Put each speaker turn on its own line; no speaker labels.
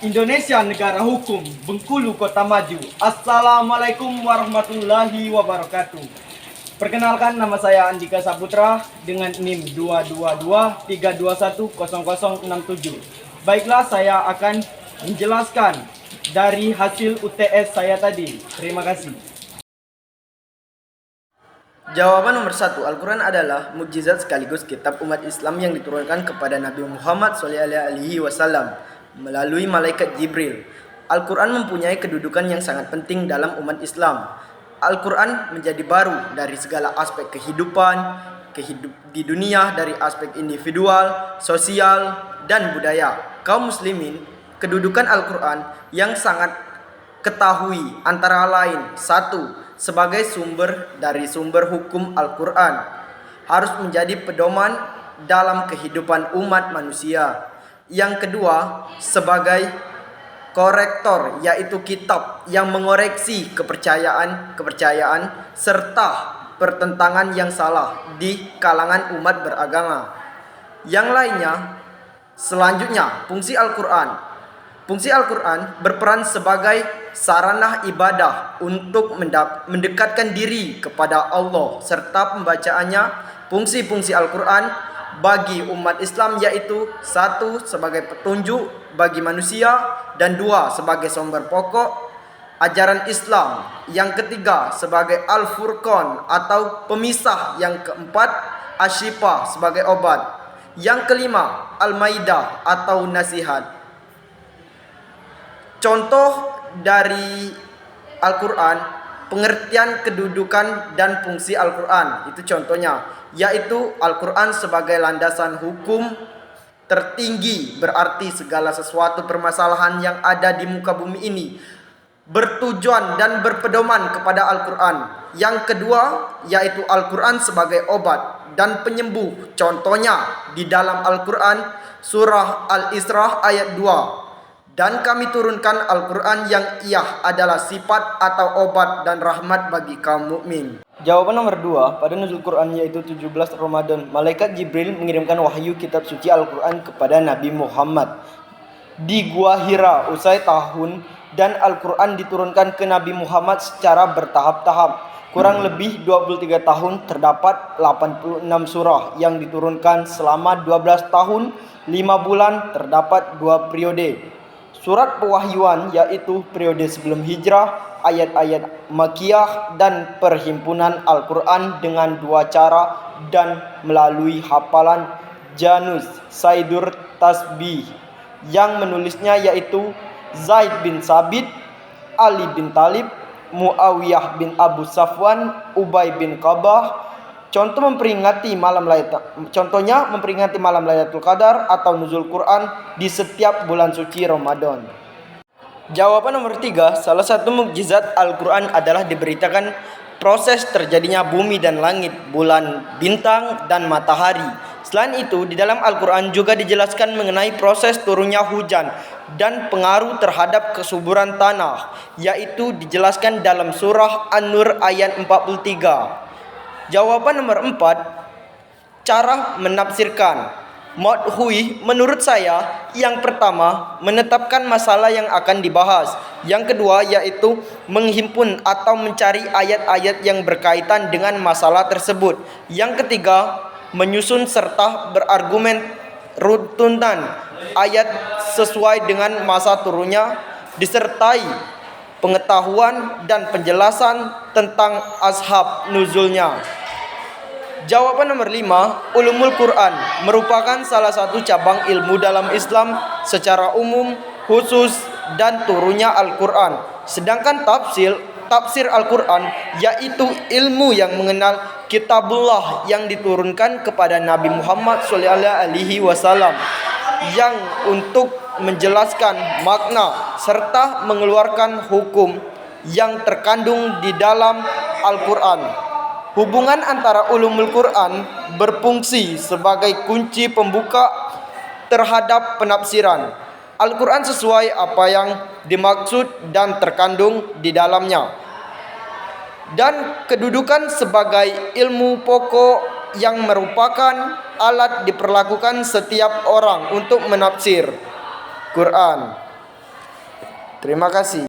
Indonesia negara hukum, Bengkulu kota maju. Assalamualaikum warahmatullahi wabarakatuh. Perkenalkan, nama saya Andika Saputra dengan NIM 22232100067. Baiklah, saya akan menjelaskan dari hasil UTS saya tadi. Terima kasih.
Jawaban nomor 1, Al-Quran adalah mukjizat sekaligus kitab umat Islam yang diturunkan kepada Nabi Muhammad SAW melalui malaikat Jibril. Al-Quran mempunyai kedudukan yang sangat penting dalam umat Islam. Al-Quran menjadi baru dari segala aspek kehidupan di dunia, dari aspek individual, sosial, dan budaya. Kaum muslimin, kedudukan Al-Quran yang sangat ketahui antara lain: 1. Sebagai sumber dari sumber hukum Al-Quran, harus menjadi pedoman dalam kehidupan umat manusia. Yang kedua, sebagai korektor, yaitu kitab yang mengoreksi kepercayaan serta pertentangan yang salah di kalangan umat beragama. Yang lainnya, selanjutnya, fungsi Al-Quran. Fungsi Al-Quran berperan sebagai sarana ibadah untuk mendekatkan diri kepada Allah, serta pembacaannya. Fungsi-fungsi Al-Quran bagi umat Islam yaitu: 1. Sebagai petunjuk bagi manusia, dan 2. Sebagai sumber pokok ajaran Islam. Yang ketiga, sebagai Al-Furqan atau pemisah. Yang keempat, Asyifa sebagai obat. Yang kelima, Al-Maidah atau nasihat. Contoh dari Al-Quran, pengertian kedudukan dan fungsi Al-Quran, itu contohnya, yaitu Al-Quran sebagai landasan hukum tertinggi, berarti segala sesuatu permasalahan yang ada di muka bumi ini bertujuan dan berpedoman kepada Al-Quran. Yang kedua, yaitu Al-Quran sebagai obat dan penyembuh. Contohnya di dalam Al-Quran, surah Al-Isra ayat 2. Dan kami turunkan Al-Quran yang ia adalah sifat atau obat dan rahmat bagi kaum mukmin.
Jawaban nomor 2, pada nuzul Quran yaitu 17 Ramadan, malaikat Jibril mengirimkan wahyu kitab suci Al-Quran kepada Nabi Muhammad di Gua Hira usai tahun, dan Al-Quran diturunkan ke Nabi Muhammad secara bertahap-tahap. Kurang lebih 23 tahun, terdapat 86 surah yang diturunkan selama 12 tahun, 5 bulan, terdapat 2 periode. Surat pewahyuan yaitu periode sebelum hijrah, ayat-ayat Makkiyah, dan perhimpunan Al-Quran dengan 2 cara dan melalui hafalan Janus Saidur Tasbih. Yang menulisnya yaitu Zaid bin Sabit, Ali bin Talib, Muawiyah bin Abu Safwan, Ubay bin Qabah. Contohnya memperingati malam Lailatul Qadar atau nuzul Quran di setiap bulan suci Ramadan. Jawaban nomor 3, salah satu mukjizat Al-Quran adalah diberitakan proses terjadinya bumi dan langit, bulan, bintang, dan matahari. Selain itu, di dalam Al-Quran juga dijelaskan mengenai proses turunnya hujan dan pengaruh terhadap kesuburan tanah, yaitu dijelaskan dalam surah An-Nur ayat 43. Jawaban nomor 4, cara menafsirkan. Madhui menurut saya, yang pertama, menetapkan masalah yang akan dibahas. Yang kedua, yaitu menghimpun atau mencari ayat-ayat yang berkaitan dengan masalah tersebut. Yang ketiga, menyusun serta berargumen runutan ayat sesuai dengan masa turunnya, disertai pengetahuan dan penjelasan tentang ashab nuzulnya. Jawaban nomor 5, ulumul Quran merupakan salah satu cabang ilmu dalam Islam secara umum, khusus, dan turunnya Al-Quran. Sedangkan tafsir Al-Quran yaitu ilmu yang mengenal kitabullah yang diturunkan kepada Nabi Muhammad SAW, yang untuk menjelaskan makna serta mengeluarkan hukum yang terkandung di dalam Al-Quran. Hubungan antara ulumul Quran berfungsi sebagai kunci pembuka terhadap penafsiran Al-Quran sesuai apa yang dimaksud dan terkandung di dalamnya, dan kedudukan sebagai ilmu pokok yang merupakan alat diperlakukan setiap orang untuk menafsir Quran. Terima kasih.